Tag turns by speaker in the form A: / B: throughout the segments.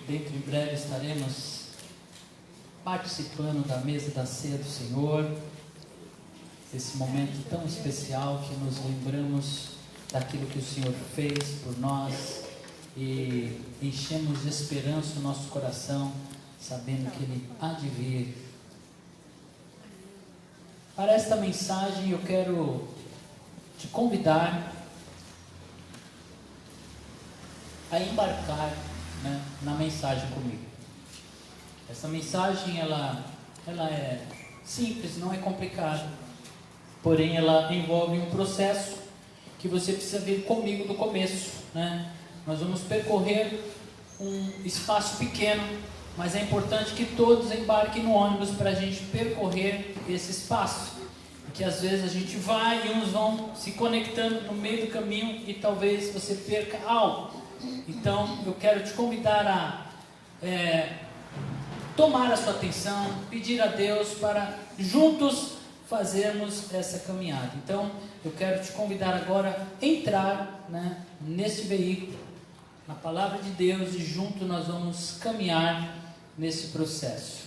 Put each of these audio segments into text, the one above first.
A: dentro em breve estaremos participando da mesa da ceia do Senhor, esse momento tão especial que nos lembramos daquilo que o Senhor fez por nós e enchemos de esperança o nosso coração, sabendo que Ele há de vir. Para esta mensagem eu quero te convidar a embarcar, na mensagem comigo. Essa mensagem ela é simples, não é complicada, porém ela envolve um processo que você precisa vir comigo do começo, Nós vamos percorrer um espaço pequeno, mas é importante que todos embarquem no ônibus para a gente percorrer esse espaço, porque às vezes a gente vai e uns vão se conectando no meio do caminho e talvez você perca algo. Então eu quero te convidar a tomar a sua atenção, pedir a Deus para juntos fazermos essa caminhada. Então eu quero te convidar agora a entrar nesse veículo, na palavra de Deus, e junto nós vamos caminhar nesse processo.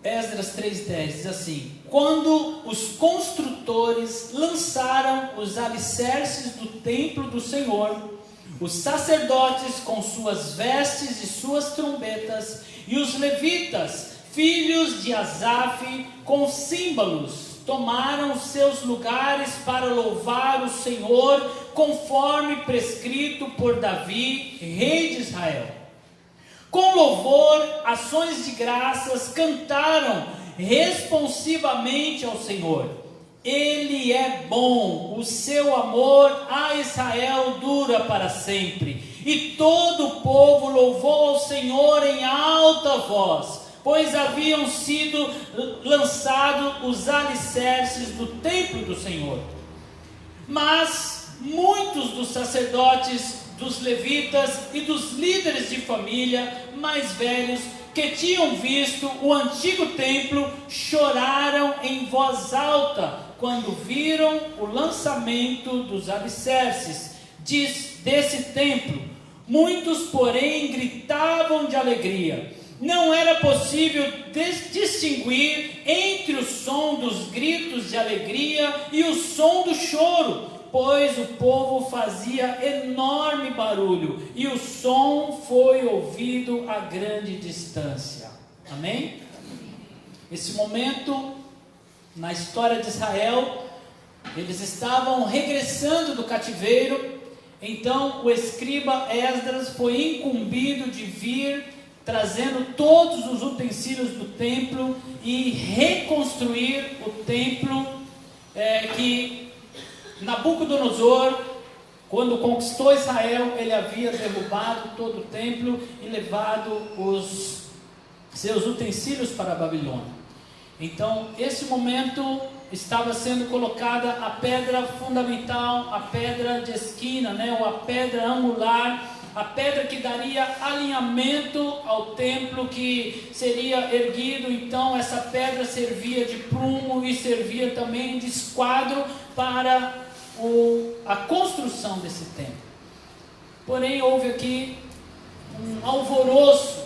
A: Esdras 3,10 diz assim: quando os construtores lançaram os alicerces do templo do Senhor, os sacerdotes com suas vestes e suas trombetas, e os levitas, filhos de Asaf, com símbolos, tomaram seus lugares para louvar o Senhor, conforme prescrito por Davi, rei de Israel. Com louvor, ações de graças, cantaram responsivamente ao Senhor. Ele é bom, o seu amor a Israel dura para sempre. E todo o povo louvou ao Senhor em alta voz, pois haviam sido lançados os alicerces do templo do Senhor. Mas muitos dos sacerdotes, dos levitas e dos líderes de família mais velhos que tinham visto o antigo templo choraram em voz alta quando viram o lançamento dos alicerces desse templo. Muitos, porém, gritavam de alegria. Não era possível distinguir entre o som dos gritos de alegria e o som do choro, pois o povo fazia enorme barulho e o som foi ouvido a grande distância. Amém? Esse momento, na história de Israel, eles estavam regressando do cativeiro. Então o escriba Esdras foi incumbido de vir trazendo todos os utensílios do templo e reconstruir o templo que Nabucodonosor, quando conquistou Israel, ele havia derrubado todo o templo e levado os seus utensílios para a Babilônia. Então, esse momento estava sendo colocada a pedra fundamental, a pedra de esquina, ou a pedra angular, a pedra que daria alinhamento ao templo que seria erguido. Então essa pedra servia de prumo e servia também de esquadro para a construção desse templo. Porém houve aqui um alvoroço,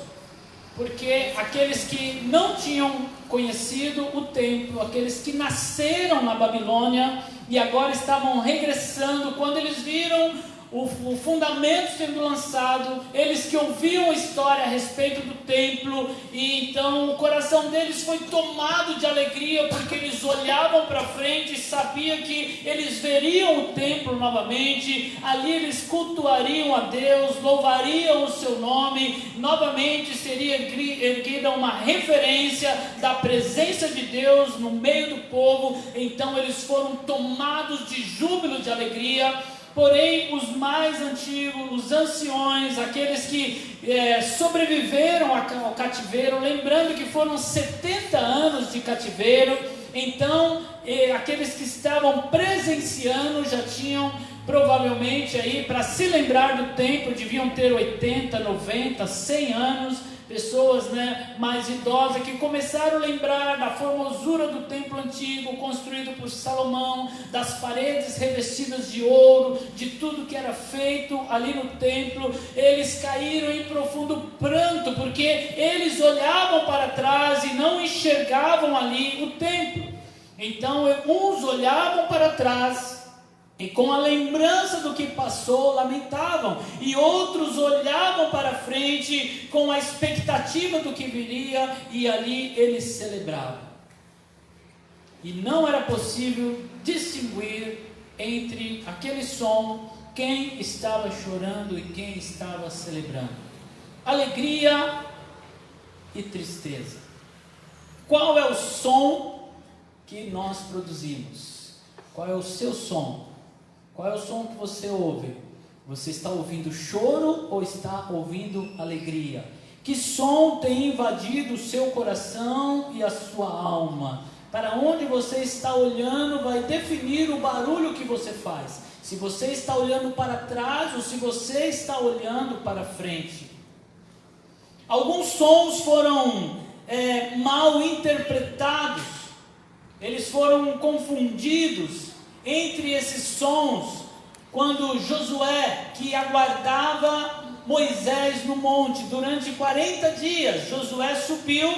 A: porque aqueles que não tinham conhecido o templo, aqueles que nasceram na Babilônia e agora estavam regressando, quando eles viram o fundamento sendo lançado, eles que ouviam a história a respeito do templo, e então o coração deles foi tomado de alegria, porque eles olhavam para frente e sabiam que eles veriam o templo novamente, ali eles cultuariam a Deus, louvariam o seu nome, novamente seria erguida uma referência da presença de Deus no meio do povo. Então eles foram tomados de júbilo, de alegria. Porém, os mais antigos, os anciões, aqueles que sobreviveram ao cativeiro, lembrando que foram 70 anos de cativeiro, então aqueles que estavam presenciando já tinham provavelmente aí, para se lembrar do templo, deviam ter 80, 90, 100 anos pessoas, né, mais idosas, que começaram a lembrar da formosura do templo antigo, construído por Salomão, das paredes revestidas de ouro, de tudo que era feito ali no templo. Eles caíram em profundo pranto, porque eles olhavam para trás e não enxergavam ali o templo. Então uns olhavam para trás e com a lembrança do que passou, lamentavam. E outros olhavam para frente com a expectativa do que viria, e ali eles celebravam. E não era possível distinguir entre aquele som, quem estava chorando e quem estava celebrando. Alegria e tristeza. Qual é o som que nós produzimos? Qual é o seu som? Qual é o som que você ouve? Você está ouvindo choro ou está ouvindo alegria? Que som tem invadido o seu coração e a sua alma? Para onde você está olhando vai definir o barulho que você faz. Se você está olhando para trás ou se você está olhando para frente. Alguns sons foram mal interpretados. Eles foram confundidos entre esses sons, quando Josué, que aguardava Moisés no monte durante 40 dias, Josué subiu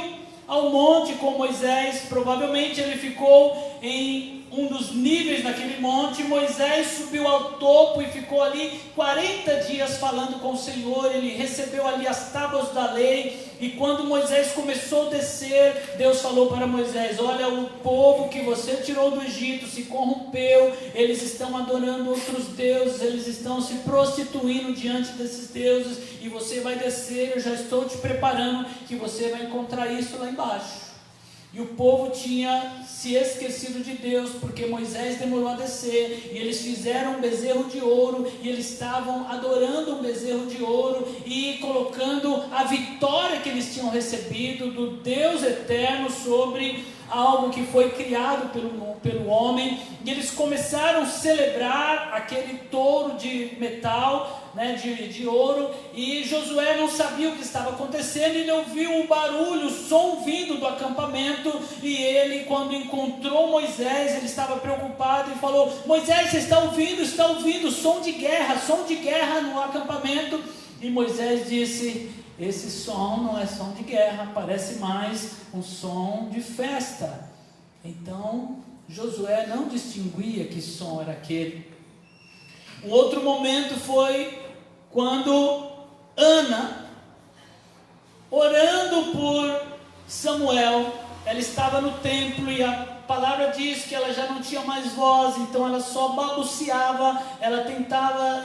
A: ao monte com Moisés. Provavelmente ele ficou em um dos níveis daquele monte. Moisés subiu ao topo e ficou ali 40 dias falando com o Senhor. Ele recebeu ali as tábuas da lei. E quando Moisés começou a descer, Deus falou para Moisés: olha, o povo que você tirou do Egito se corrompeu, eles estão adorando outros deuses, eles estão se prostituindo diante desses deuses, e você vai descer, eu já estou te preparando, que você vai encontrar isso lá embaixo. E o povo tinha se esquecido de Deus, porque Moisés demorou a descer, e eles fizeram um bezerro de ouro, e eles estavam adorando um bezerro de ouro, e colocando a vitória que eles tinham recebido do Deus eterno sobre algo que foi criado pelo homem. E eles começaram a celebrar aquele touro de metal, né, de ouro, e Josué não sabia o que estava acontecendo. Ele ouviu um barulho, o som vindo do acampamento, e ele, quando encontrou Moisés, ele estava preocupado e falou: Moisés, você está ouvindo som de guerra no acampamento? E Moisés disse: esse som não é som de guerra, parece mais um som de festa. Então Josué não distinguia que som era aquele. Um outro momento foi quando Ana, orando por Samuel, ela estava no templo, e a palavra diz que ela já não tinha mais voz, então ela só balbuciava, ela tentava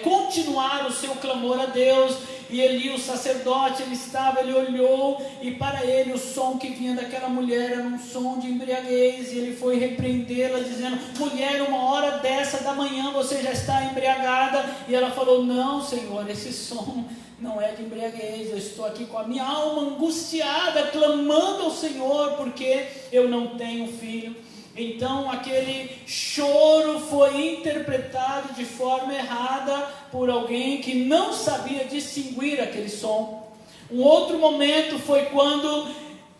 A: continuar o seu clamor a Deus. E Eli, o sacerdote, ele olhou, e para ele o som que vinha daquela mulher era um som de embriaguez, e ele foi repreendê-la, dizendo: mulher, 1h da manhã você já está embriagada. E ela falou: não, Senhor, esse som não é de embriaguez, eu estou aqui com a minha alma angustiada, clamando ao Senhor, porque eu não tenho filho. Então aquele choro foi interpretado de forma errada por alguém que não sabia distinguir aquele som. Um outro momento foi quando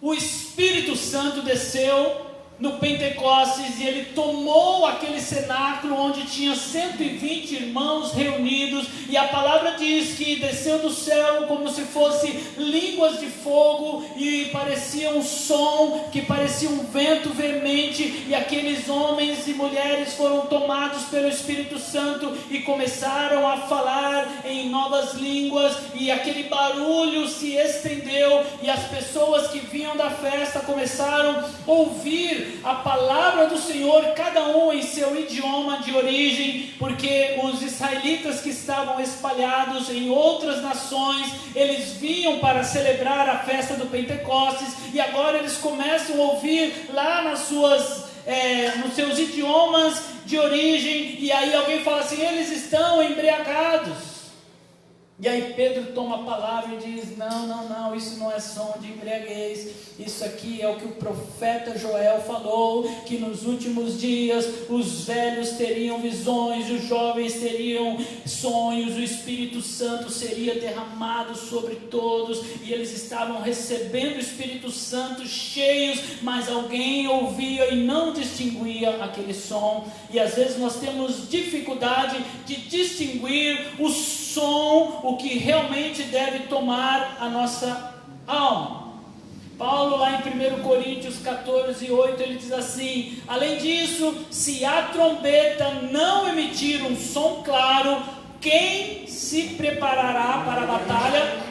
A: o Espírito Santo desceu no Pentecostes, e ele tomou aquele cenáculo onde tinha 120 irmãos reunidos, e a palavra diz que desceu do céu como se fosse línguas de fogo, e parecia um som que parecia um vento veemente, e aqueles homens e mulheres foram tomados pelo Espírito Santo e começaram a falar em novas línguas, e aquele barulho se estendeu, e as pessoas que vinham da festa começaram a ouvir a palavra do Senhor, cada um em seu idioma de origem, porque os israelitas que estavam espalhados em outras nações, eles vinham para celebrar a festa do Pentecostes, e agora eles começam a ouvir lá nos seus idiomas de origem. E aí alguém fala assim: eles estão embriagados. E aí Pedro toma a palavra e diz, não, isso não é som de embriaguez, isso aqui é o que o profeta Joel falou, que nos últimos dias os velhos teriam visões, os jovens teriam sonhos, o Espírito Santo seria derramado sobre todos, e eles estavam recebendo o Espírito Santo cheios, mas alguém ouvia e não distinguia aquele som, e às vezes nós temos dificuldade de distinguir o som, o que realmente deve tomar a nossa alma. Paulo lá em 1 Coríntios 14:8 ele diz assim: além disso, se a trombeta não emitir um som claro, quem se preparará para a batalha?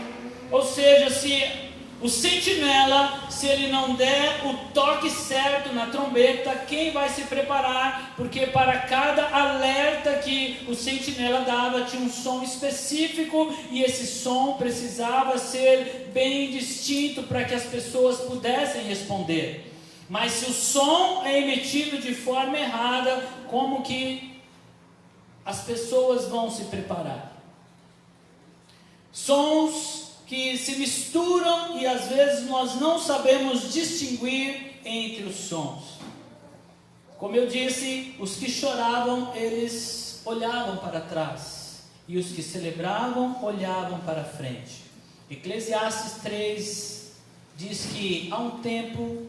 A: Ou seja, se o sentinela, se ele não der o toque certo na trombeta, quem vai se preparar? Porque para cada alerta que o sentinela dava, tinha um som específico, e esse som precisava ser bem distinto para que as pessoas pudessem responder. Mas se o som é emitido de forma errada, como que as pessoas vão se preparar? Sons que se misturam e às vezes nós não sabemos distinguir entre os sons. Como eu disse, os que choravam, eles olhavam para trás, e os que celebravam, olhavam para frente. Eclesiastes 3 diz que há um tempo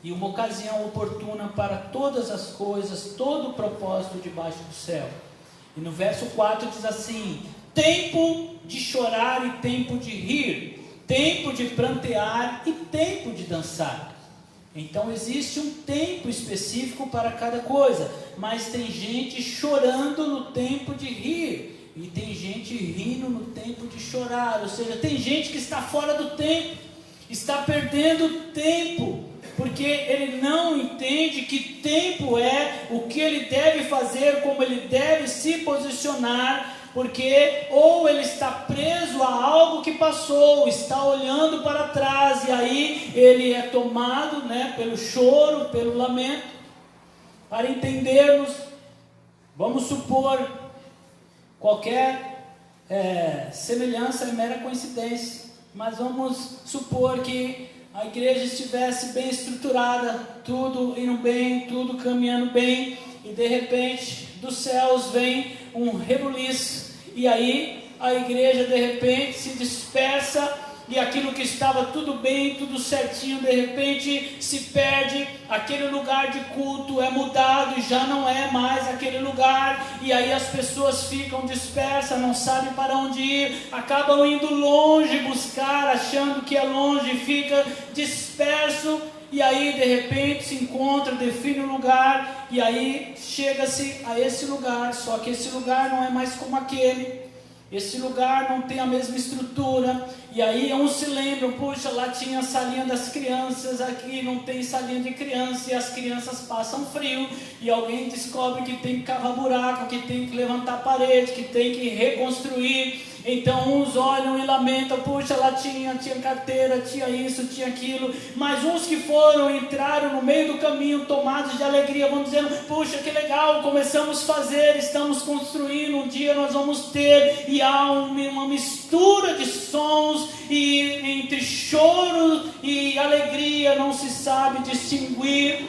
A: e uma ocasião oportuna para todas as coisas, todo o propósito debaixo do céu. E no verso 4 diz assim: tempo de chorar e tempo de rir, tempo de prantear e tempo de dançar. Então existe um tempo específico para cada coisa, mas tem gente chorando no tempo de rir, e tem gente rindo no tempo de chorar. Ou seja, tem gente que está fora do tempo, está perdendo tempo, porque ele não entende que tempo é, o que ele deve fazer, como ele deve se posicionar, porque ou ele está preso a algo que passou, está olhando para trás, e aí ele é tomado, pelo choro, pelo lamento. Para entendermos, vamos supor, qualquer semelhança é mera coincidência, mas vamos supor que a igreja estivesse bem estruturada, tudo indo bem, tudo caminhando bem, e de repente dos céus vem um rebuliço, e aí a igreja de repente se dispersa, e aquilo que estava tudo bem, tudo certinho, de repente se perde, aquele lugar de culto é mudado e já não é mais aquele lugar, e aí as pessoas ficam dispersas, não sabem para onde ir, acabam indo longe buscar, achando que é longe, fica disperso, e aí de repente se encontra, define um lugar, e aí chega-se a esse lugar, só que esse lugar não é mais como aquele. Esse lugar não tem a mesma estrutura, e aí uns se lembram, puxa, lá tinha a salinha das crianças, aqui não tem salinha de criança, e as crianças passam frio, e alguém descobre que tem que cavar buraco, que tem que levantar a parede, que tem que reconstruir. Então uns olham e lamentam, puxa, lá tinha carteira, tinha isso, tinha aquilo, mas uns que entraram no meio do caminho, tomados de alegria, vão dizendo, puxa, que legal, começamos a fazer, estamos construindo, um dia nós vamos ter, e há uma mistura de sons, e entre choro e alegria, não se sabe distinguir.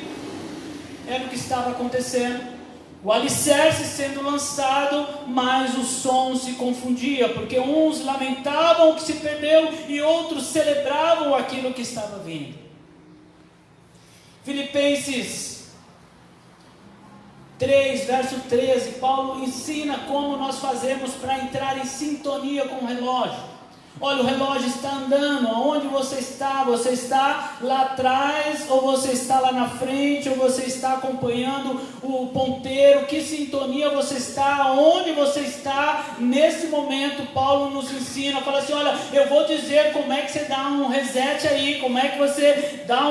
A: Era o que estava acontecendo. O alicerce sendo lançado, mas o som se confundia, porque uns lamentavam o que se perdeu e outros celebravam aquilo que estava vindo. Filipenses 3, verso 13, Paulo ensina como nós fazemos para entrar em sintonia com o relógio. Olha, o relógio está andando, aonde você está? Você está lá atrás, ou você está lá na frente, ou você está acompanhando o ponteiro? Que sintonia você está? Aonde você está? Nesse momento, Paulo nos ensina, fala assim, olha, eu vou dizer como é que você dá um reset aí, como é que você dá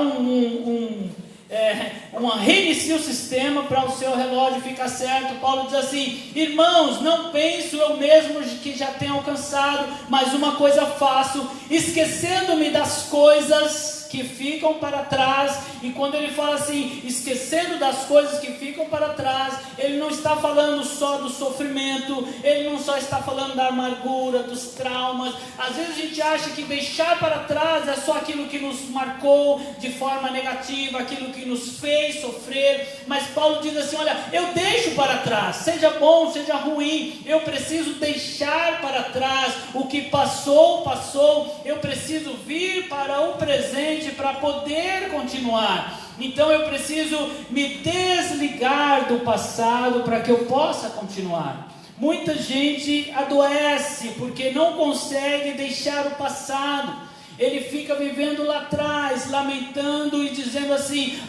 A: reinicia o sistema para o seu relógio ficar certo. Paulo diz assim, irmãos, não penso eu mesmo que já tenho alcançado, mas uma coisa faço, esquecendo-me das coisas que ficam para trás. E quando ele fala assim, esquecendo das coisas que ficam para trás, ele não está falando só do sofrimento, ele não só está falando da amargura, dos traumas. Às vezes a gente acha que deixar para trás é só aquilo que nos marcou de forma negativa, aquilo que nos fez sofrer. Mas Paulo diz assim, olha, eu deixo para trás, seja bom, seja ruim, eu preciso deixar para trás o que passou, eu preciso vir para o presente para poder continuar. Então eu preciso me desligar do passado para que eu possa continuar. Muita gente adoece porque não consegue deixar o passado. Ele fica vivendo lá atrás, lamentando e dizendo assim,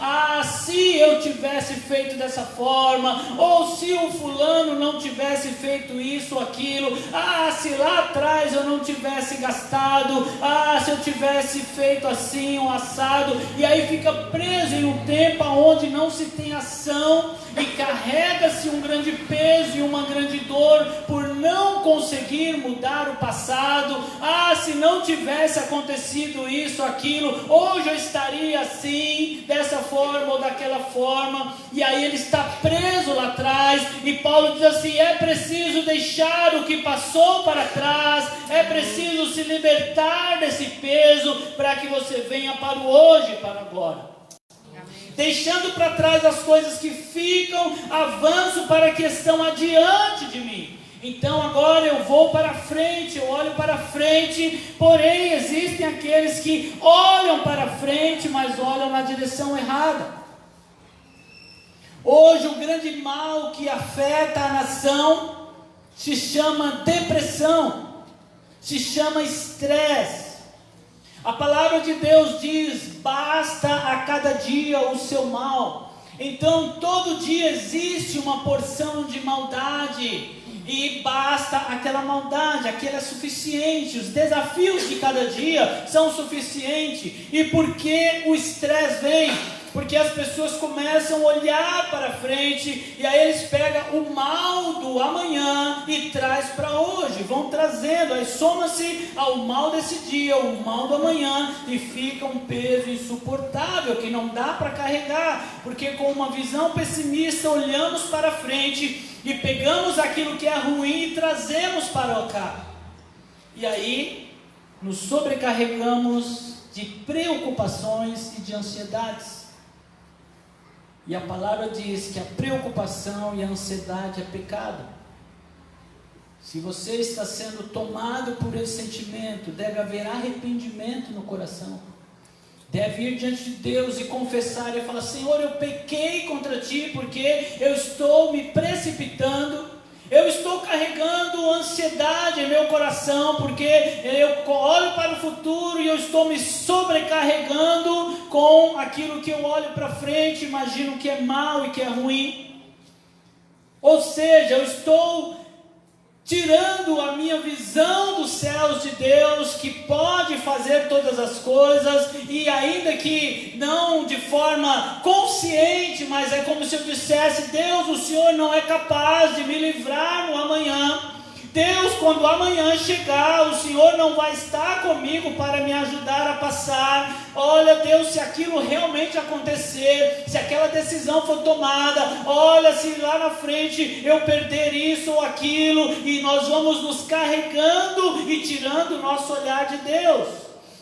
A: se eu tivesse feito dessa forma, ou se o fulano não tivesse feito isso ou aquilo, se lá atrás eu não tivesse gastado, se eu tivesse feito assim ou assado, e aí fica preso em um tempo onde não se tem ação, e carrega-se um grande peso e uma grande dor por não conseguir mudar o passado. Se não tivesse acontecido isso, aquilo, hoje eu estaria assim, dessa forma ou daquela forma. E aí ele está preso lá atrás, e Paulo diz assim, é preciso deixar o que passou para trás, é preciso se libertar desse peso, para que você venha para o hoje, para agora. Deixando para trás as coisas que ficam, avanço para que estão adiante de mim. Então agora eu vou para frente, eu olho para frente, porém existem aqueles que olham para frente, mas olham na direção errada. Hoje o grande mal que afeta a nação se chama depressão, se chama estresse. A palavra de Deus diz, basta a cada dia o seu mal. Então todo dia existe uma porção de maldade, e basta aquela maldade, aquilo é suficiente. Os desafios de cada dia são suficientes. E por que o estresse vem? Porque as pessoas começam a olhar para frente, e aí eles pegam o mal do amanhã e traz para hoje, vão trazendo, aí soma-se ao mal desse dia, o mal do amanhã, e fica um peso insuportável, que não dá para carregar, porque com uma visão pessimista olhamos para frente, e pegamos aquilo que é ruim e trazemos para cá, e aí nos sobrecarregamos de preocupações e de ansiedades. E a palavra diz que a preocupação e a ansiedade é pecado. Se você está sendo tomado por esse sentimento, deve haver arrependimento no coração. Deve ir diante de Deus e confessar e falar, Senhor, eu pequei contra Ti, porque eu estou me precipitando, eu estou carregando ansiedade em meu coração, porque eu olho para o futuro e eu estou me sobrecarregando com aquilo que eu olho para frente, imagino que é mal e que é ruim. Ou seja, eu estou tirando a minha visão dos céus de Deus, que pode fazer todas as coisas, e ainda que não de forma consciente, mas é como se eu dissesse, Deus, o Senhor não é capaz de me livrar no amanhã. Deus, quando amanhã chegar, o Senhor não vai estar comigo para me ajudar a passar. Olha, Deus, se aquilo realmente acontecer, se aquela decisão for tomada, olha, se lá na frente eu perder isso ou aquilo, e nós vamos nos carregando e tirando o nosso olhar de Deus.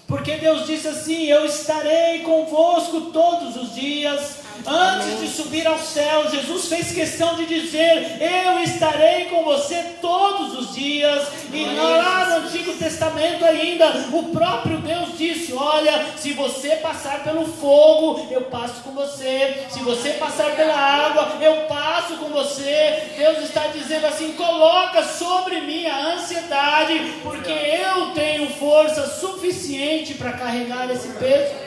A: Porque Deus disse assim, eu estarei convosco todos os dias. Antes de subir ao céu, Jesus fez questão de dizer, eu estarei com você todos os dias. E lá no Antigo Testamento ainda, o próprio Deus disse, olha, se você passar pelo fogo, eu passo com você. Se você passar pela água, eu passo com você. Deus está dizendo assim, coloca sobre mim a ansiedade, porque eu tenho força suficiente para carregar esse peso.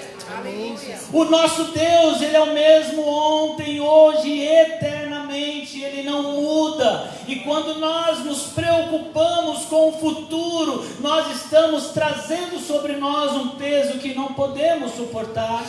A: O nosso Deus, Ele é o mesmo ontem, hoje e eternamente, Ele não muda. E quando nós nos preocupamos com o futuro, nós estamos trazendo sobre nós um peso que não podemos suportar.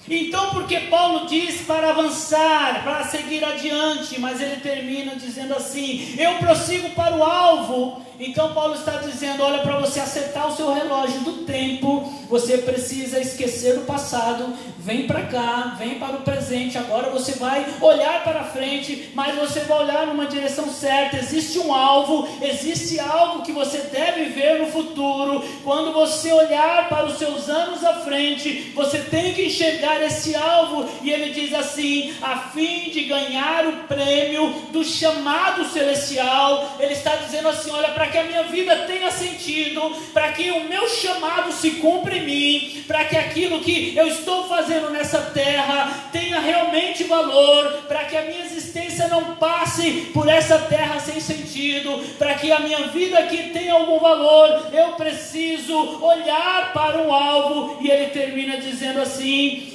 A: Então, porque Paulo diz para avançar, para seguir adiante, mas ele termina dizendo assim, eu prossigo para o alvo. Então Paulo está dizendo, olha, para você acertar o seu relógio do tempo, você precisa esquecer o passado, vem para cá, vem para o presente, agora você vai olhar para frente, mas você vai olhar numa direção certa, existe um alvo, existe algo que você deve ver no futuro. Quando você olhar para os seus anos à frente, você tem que enxergar esse alvo, e ele diz assim, a fim de ganhar o prêmio do chamado celestial. Ele está dizendo assim, olha, para que a minha vida tenha sentido, para que o meu chamado se cumpra em mim, para que aquilo que eu estou fazendo nessa terra tenha realmente valor, para que a minha existência não passe por essa terra sem sentido, para que a minha vida aqui tenha algum valor, eu preciso olhar para um alvo. E ele termina dizendo assim,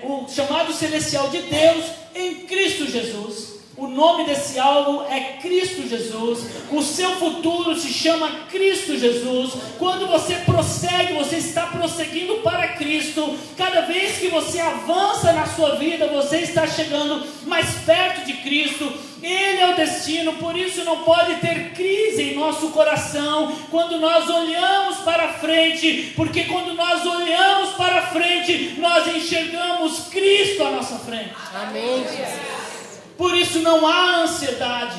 A: o chamado celestial de Deus em Cristo Jesus. O nome desse alvo é Cristo Jesus. O seu futuro se chama Cristo Jesus. Quando você prossegue, você está prosseguindo para Cristo. Cada vez que você avança na sua vida, você está chegando mais perto de Cristo. Ele é o destino, por isso não pode ter crise em nosso coração quando nós olhamos para frente, porque quando nós olhamos para frente, nós enxergamos Cristo à nossa frente.
B: Amém, Jesus.
A: Por isso não há ansiedade.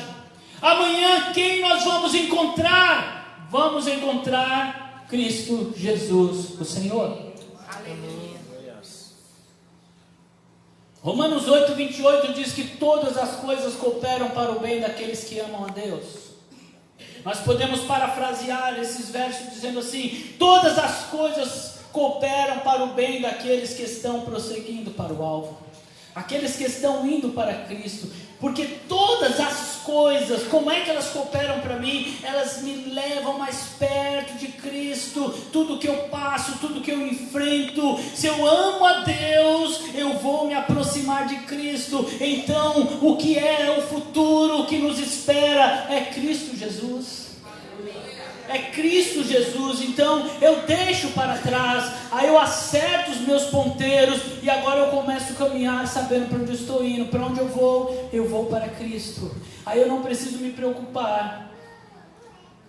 A: Amanhã quem nós vamos encontrar? Vamos encontrar Cristo Jesus, o Senhor.
B: Aleluia.
A: Romanos 8, 28 diz que todas as coisas cooperam para o bem daqueles que amam a Deus. Nós podemos parafrasear esses versos dizendo assim, todas as coisas cooperam para o bem daqueles que estão prosseguindo para o alvo, aqueles que estão indo para Cristo, porque todas as coisas, como é que elas cooperam para mim? Elas me levam mais perto de Cristo. Tudo que eu passo, tudo que eu enfrento, se eu amo a Deus, eu vou me aproximar de Cristo. Então, o que é o futuro que nos espera é Cristo Jesus. É Cristo Jesus. Então eu deixo para trás, aí eu acerto os meus ponteiros, e agora eu começo a caminhar sabendo para onde eu estou indo. Para onde eu vou para Cristo. Aí eu não preciso me preocupar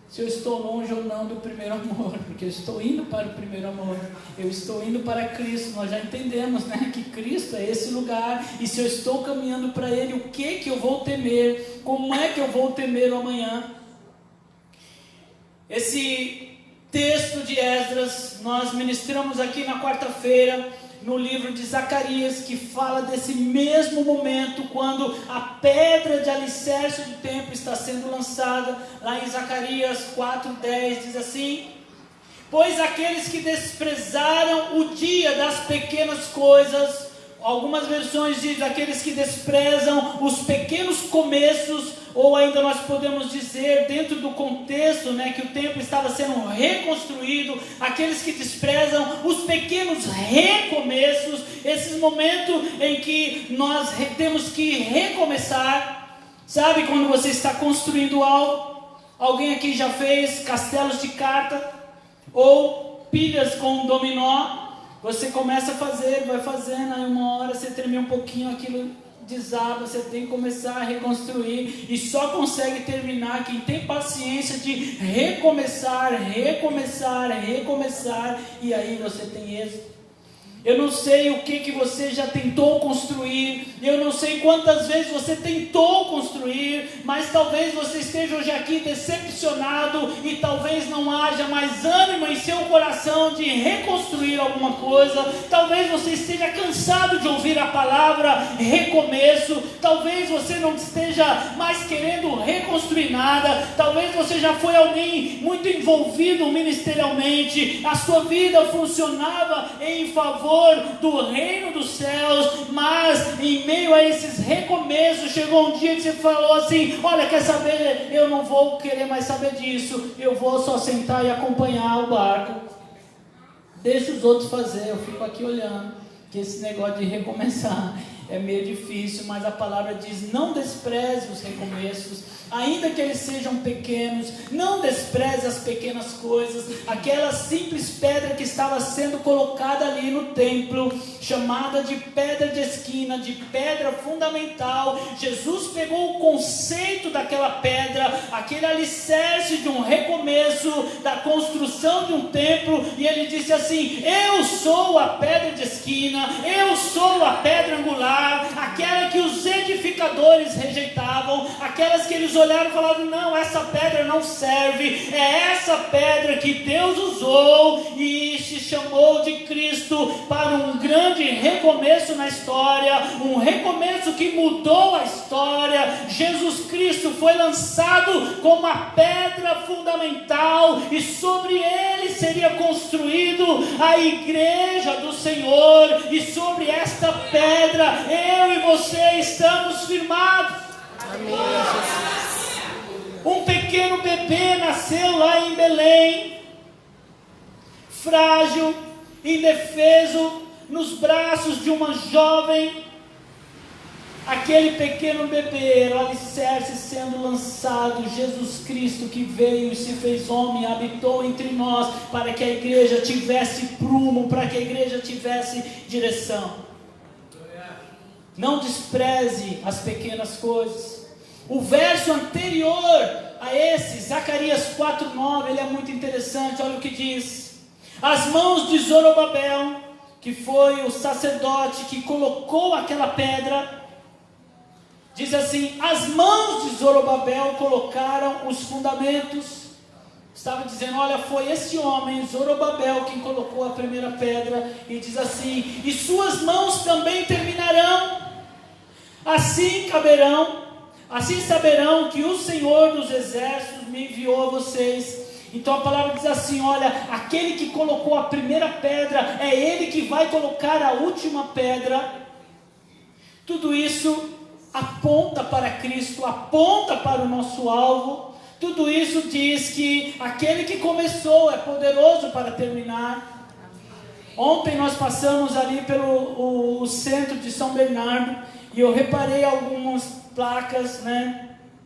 A: se eu estou longe ou não do primeiro amor, porque eu estou indo para o primeiro amor, eu estou indo para Cristo. Nós já entendemos, né, que Cristo é esse lugar, e se eu estou caminhando para Ele, o que eu vou temer? Como é que eu vou temer o amanhã? Esse texto de Esdras, nós ministramos aqui na quarta-feira, no livro de Zacarias, que fala desse mesmo momento, quando a pedra de alicerce do templo está sendo lançada. Lá em Zacarias 4:10 diz assim, pois aqueles que desprezaram o dia das pequenas coisas, algumas versões dizem aqueles que desprezam os pequenos começos, ou ainda nós podemos dizer, dentro do contexto, né, que o templo estava sendo reconstruído, aqueles que desprezam os pequenos recomeços, esses momentos em que nós temos que recomeçar. Sabe quando você está construindo algo? Alguém aqui já fez castelos de carta, ou pilhas com dominó? Você começa a fazer, vai fazendo, aí uma hora você termina um pouquinho, aquilo desaba, você tem que começar a reconstruir, e só consegue terminar quem tem paciência de recomeçar, e aí você tem êxito. Eu não sei o que você já tentou construir, eu não sei quantas vezes você tentou construir, mas talvez você esteja hoje aqui decepcionado, e talvez não haja mais ânimo em seu coração de reconstruir alguma coisa. Talvez você esteja cansado de ouvir a palavra recomeço, talvez você não esteja mais querendo reconstruir nada, talvez você já foi alguém muito envolvido ministerialmente, a sua vida funcionava em favor do reino dos céus, mas em meio a esses recomeços, chegou um dia que você falou assim, olha, quer saber, eu não vou querer mais saber disso, eu vou só sentar e acompanhar o barco, deixa os outros fazer, eu fico aqui olhando, que esse negócio de recomeçar, é meio difícil, mas a palavra diz: não despreze os recomeços, ainda que eles sejam pequenos. Não despreze as pequenas coisas. Aquela simples pedra que estava sendo colocada ali no templo, chamada de pedra de esquina, de pedra fundamental. Jesus pegou o conceito daquela pedra, aquele alicerce de um recomeço, da construção de um templo, e ele disse assim: eu sou a pedra de esquina, eu sou a pedra angular, aquela que os edificadores rejeitavam, aquelas que eles olharam e falaram: não, essa pedra não serve. É essa pedra que Deus usou e se chamou de Cristo para um grande recomeço na história, um recomeço que mudou a história. Jesus Cristo foi lançado como a pedra fundamental, e sobre ele seria construído a igreja do Senhor, e sobre esta pedra eu e você estamos firmados.
B: Amém, Jesus.
A: Um pequeno bebê nasceu lá em Belém, frágil, indefeso, nos braços de uma jovem. Aquele pequeno bebê era o alicerce sendo lançado. Jesus Cristo, que veio e se fez homem, habitou entre nós, para que a igreja tivesse prumo, para que a igreja tivesse direção. Não despreze as pequenas coisas. O verso anterior a esse, Zacarias 4:9, ele é muito interessante. Olha o que diz: as mãos de Zorobabel, que foi o sacerdote que colocou aquela pedra, diz assim: as mãos de Zorobabel colocaram os fundamentos. Estava dizendo: olha, foi esse homem, Zorobabel, quem colocou a primeira pedra. E diz assim: e suas mãos também terminarão. Assim saberão que o Senhor dos exércitos me enviou a vocês. Então a palavra diz assim: olha, aquele que colocou a primeira pedra, é ele que vai colocar a última pedra. Tudo isso aponta para Cristo, aponta para o nosso alvo. Tudo isso diz que aquele que começou é poderoso para terminar. Ontem nós passamos ali pelo o centro de São Bernardo, e eu reparei algumas placas,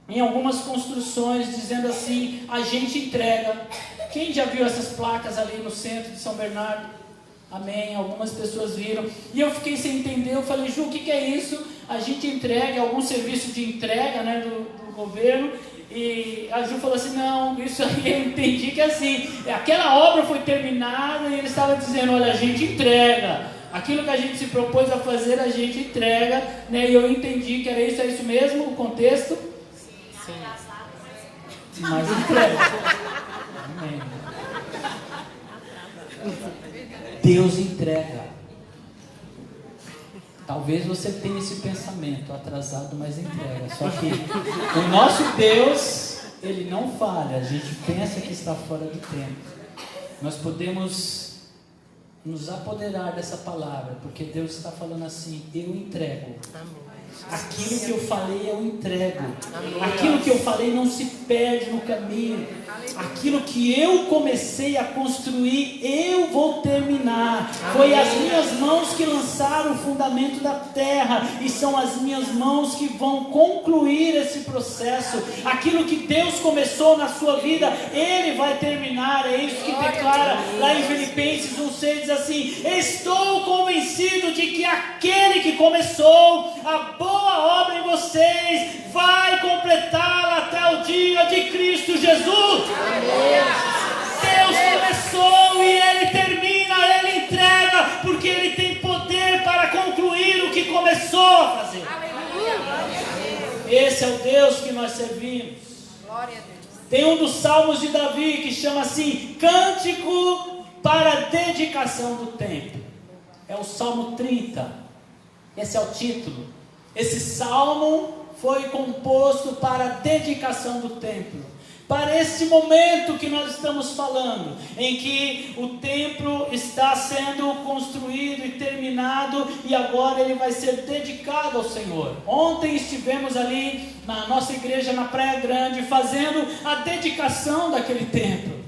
A: em algumas construções, dizendo assim: a gente entrega. Quem já viu essas placas ali no centro de São Bernardo? Amém, algumas pessoas viram. E eu fiquei sem entender. Eu falei: Ju, o que é isso? A gente entrega, algum serviço de entrega, do governo. E a Ju falou assim: não, isso aí eu entendi que assim, aquela obra foi terminada, e ele estava dizendo: olha, a gente entrega. Aquilo que a gente se propôs a fazer, a gente entrega, E eu entendi que era isso. É isso mesmo o contexto?
B: Sim.
A: Mas entrega. Amém. Deus entrega. Talvez você tenha esse pensamento atrasado, mas entrega. Só que o nosso Deus, Ele não falha. A gente pensa que está fora do tempo. Nós podemos nos apoderar dessa palavra, porque Deus está falando assim: eu entrego. Aquilo que eu falei, eu entrego. Aquilo que eu falei não se perde no caminho. Aquilo que eu comecei a construir, eu vou terminar. Foi as minhas mãos que lançaram o fundamento da terra, e são as minhas mãos que vão concluir esse processo. Aquilo que Deus começou na sua vida, Ele vai terminar. É isso que declara lá em Filipenses 1:6, diz assim: estou convencido de que aquele que começou a boa obra em vocês vai completá-la até o dia de Cristo Jesus. Deus começou e Ele termina, Ele entrega, porque Ele tem poder para concluir o que começou a fazer. Esse é o Deus que nós servimos. Tem um dos salmos de Davi que chama assim: cântico para a dedicação do templo. É o Salmo 30. Esse é o título. Esse salmo foi composto para a dedicação do templo, para esse momento que nós estamos falando, em que o templo está sendo construído e terminado, e agora ele vai ser dedicado ao Senhor. Ontem estivemos ali na nossa igreja na Praia Grande, fazendo a dedicação daquele templo.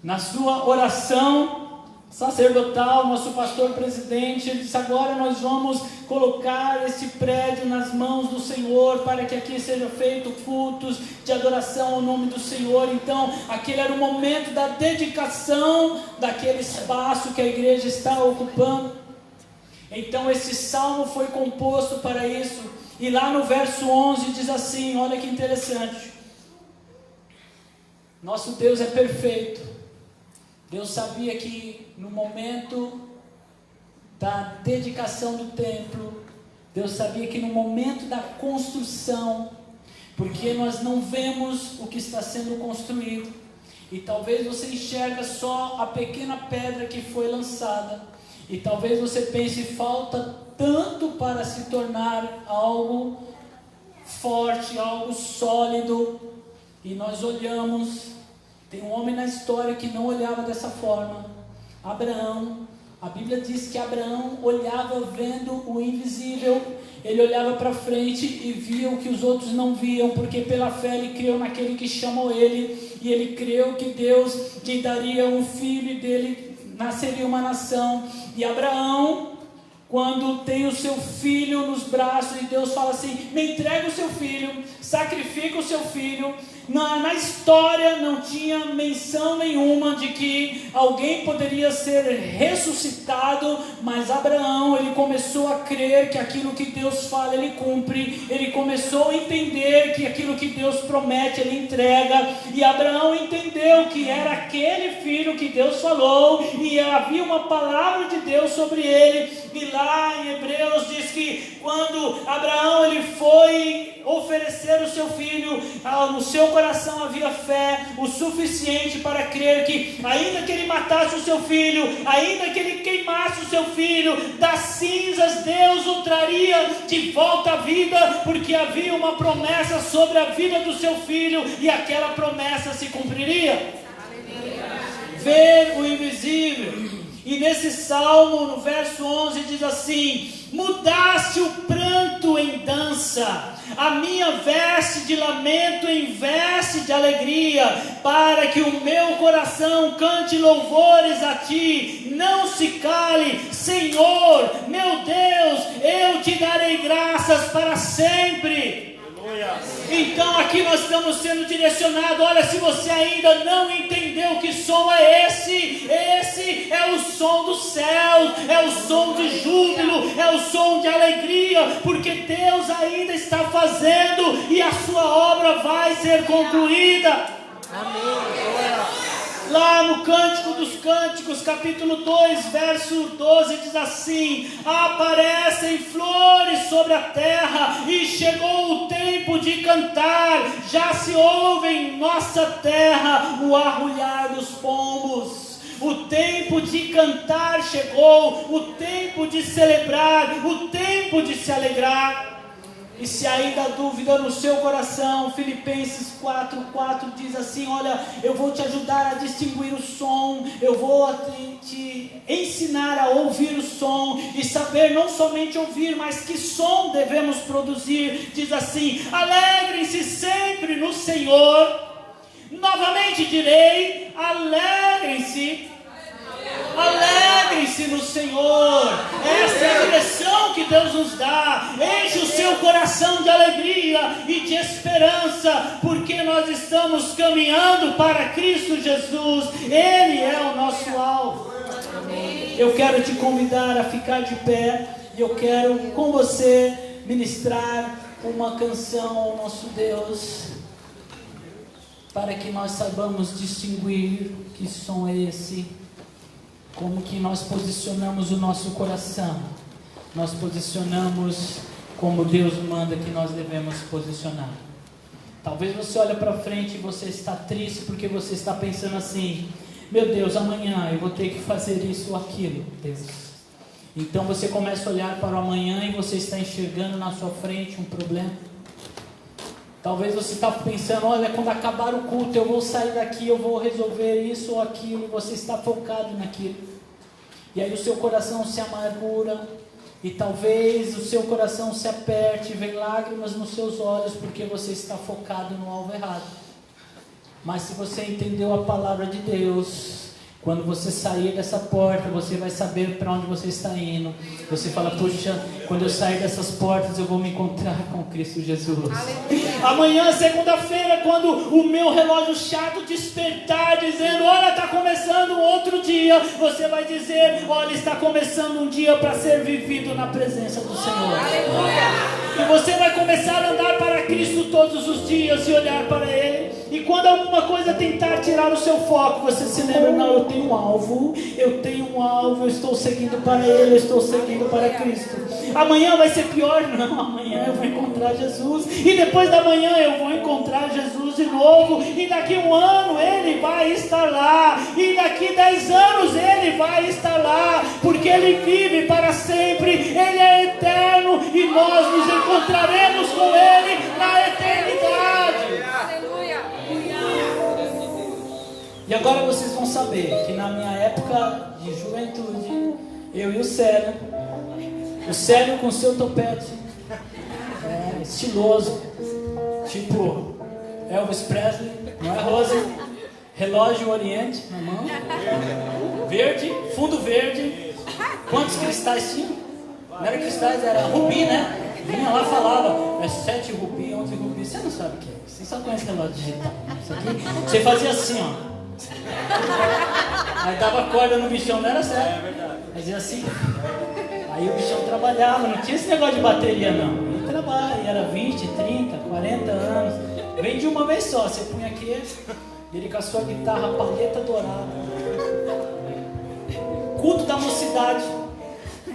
A: Na sua oração, sacerdotal, nosso pastor presidente, ele disse: agora nós vamos colocar esse prédio nas mãos do Senhor, para que aqui sejam feitos cultos de adoração ao nome do Senhor. Então, aquele era o momento da dedicação daquele espaço que a igreja está ocupando. Então, esse salmo foi composto para isso. E lá no verso 11 diz assim, olha que interessante: nosso Deus é perfeito. Deus sabia que no momento da dedicação do templo, Deus sabia que no momento da construção, porque nós não vemos o que está sendo construído, e talvez você enxerga só a pequena pedra que foi lançada, e talvez você pense: falta tanto para se tornar algo forte, algo sólido. E nós olhamos. Tem um homem na história que não olhava dessa forma, Abraão. A Bíblia diz que Abraão olhava vendo o invisível. Ele olhava para frente e via o que os outros não viam, porque pela fé ele creu naquele que chamou ele, e ele creu que Deus lhe daria um filho e dele nasceria uma nação. E Abraão, quando tem o seu filho nos braços, e Deus fala assim: me entrega o seu filho, sacrifica o seu filho. Na história não tinha menção nenhuma de que alguém poderia ser ressuscitado, mas Abraão, ele começou a crer que aquilo que Deus fala, ele cumpre. Ele começou a entender que aquilo que Deus promete, ele entrega. E Abraão entendeu que era aquele filho que Deus falou, e havia uma palavra de Deus sobre ele. E lá em Hebreus diz que quando Abraão ele foi oferecer o seu filho, no seu coração havia fé o suficiente para crer que ainda que ele matasse o seu filho, ainda que ele queimasse o seu filho, das cinzas Deus o traria de volta à vida, porque havia uma promessa sobre a vida do seu filho, e aquela promessa se cumpriria. Ver o invisível. E nesse salmo, no verso 11, diz assim: mudaste o pranto em dança, a minha veste de lamento em veste de alegria, para que o meu coração cante louvores a ti. Não se cale, Senhor, meu Deus, eu te darei graças para sempre. Então aqui nós estamos sendo direcionados. Olha, se você ainda não entendeu que som é esse é o som do céu, é o som de júbilo, é o som de alegria, porque Deus ainda está fazendo e a sua obra vai ser concluída. Amém. Lá no Cântico dos Cânticos, capítulo 2, verso 12, diz assim: aparecem flores sobre a terra, e chegou o tempo de cantar, já se ouve em nossa terra o arrulhar dos pombos. O tempo de cantar chegou, o tempo de celebrar, o tempo de se alegrar. E se ainda há dúvida no seu coração, Filipenses 4:4 diz assim: olha, eu vou te ajudar a distinguir o som, eu vou te ensinar a ouvir o som, e saber não somente ouvir, mas que som devemos produzir. Diz assim: alegrem-se sempre no Senhor. Novamente direi: alegrem-se. Alegrem-se no Senhor. Essa é a direção que Deus nos dá. Enche o seu coração de alegria e de esperança, porque nós estamos caminhando para Cristo Jesus. Ele é o nosso alvo. Eu quero te convidar a ficar de pé, e eu quero com você ministrar uma canção ao nosso Deus, para que nós saibamos distinguir que som é esse. Como que nós posicionamos o nosso coração? Nós posicionamos como Deus manda que nós devemos posicionar. Talvez você olhe para frente e você está triste porque você está pensando assim: meu Deus, amanhã eu vou ter que fazer isso ou aquilo, Deus. Então você começa a olhar para o amanhã e você está enxergando na sua frente um problema. Talvez você está pensando: olha, quando acabar o culto eu vou sair daqui, eu vou resolver isso ou aquilo. E você está focado naquilo. E aí o seu coração se amargura. E talvez o seu coração se aperte, vem lágrimas nos seus olhos, porque você está focado no alvo errado. Mas se você entendeu a palavra de Deus, Quando você sair dessa porta, você vai saber para onde você está indo. Você fala, puxa, quando eu sair dessas portas, eu vou me encontrar com Cristo Jesus. Amanhã, segunda-feira, quando o meu relógio chato despertar, dizendo, olha, está começando um outro dia, você vai dizer, olha, está começando um dia para ser vivido na presença do Senhor. E você vai começar a andar para Cristo todos os dias e olhar para Ele. E quando alguma coisa tentar tirar o seu foco, você se lembra, não, eu tenho um alvo, eu estou seguindo para Ele, eu estou seguindo para Cristo. Amanhã vai ser pior? Não, amanhã eu vou encontrar Jesus, e depois da manhã eu vou encontrar Jesus de novo, e daqui um ano Ele vai estar lá, e daqui 10 anos Ele vai estar lá, porque Ele vive para sempre, Ele é eterno, e nós nos encontraremos com Ele na eternidade. E agora vocês vão saber que na minha época de juventude, eu e o Célio com seu topete, estiloso, tipo Elvis Presley, não é, Rose? Relógio Oriente na mão, verde, fundo verde. Quantos cristais tinham? Não era cristais, era rubi, né? Vinha lá, falava, 7 rubi, 11 rubi. Você não sabe o que é, você só conhece relógio digital. Isso aqui, você fazia assim, ó. Aí dava corda no bichão, não era certo? Fazia assim. Aí o bichão trabalhava, não tinha esse negócio de bateria não. Ele trabalha, era 20, 30, 40 anos. Vem de uma vez só, você punha aqui, ele com a sua guitarra palheta dourada. Culto da mocidade.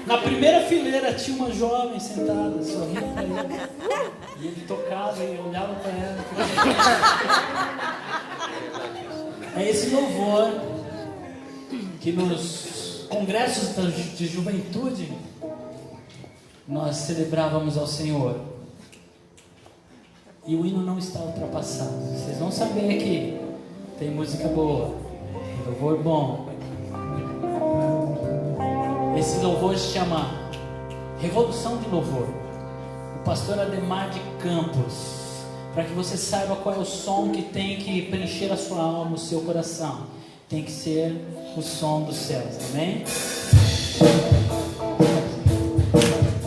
A: Na primeira fileira tinha uma jovem sentada, sorrindo para ele. E ele tocava e olhava para ela. É esse louvor que nos congressos de juventude nós celebrávamos ao Senhor. E o hino não está ultrapassado. Vocês vão saber que tem música boa, louvor bom. Esse louvor se chama Revolução de Louvor. O pastor Ademar de Campos. Para que você saiba qual é o som que tem que preencher a sua alma, o seu coração. Tem que ser o som dos céus, amém?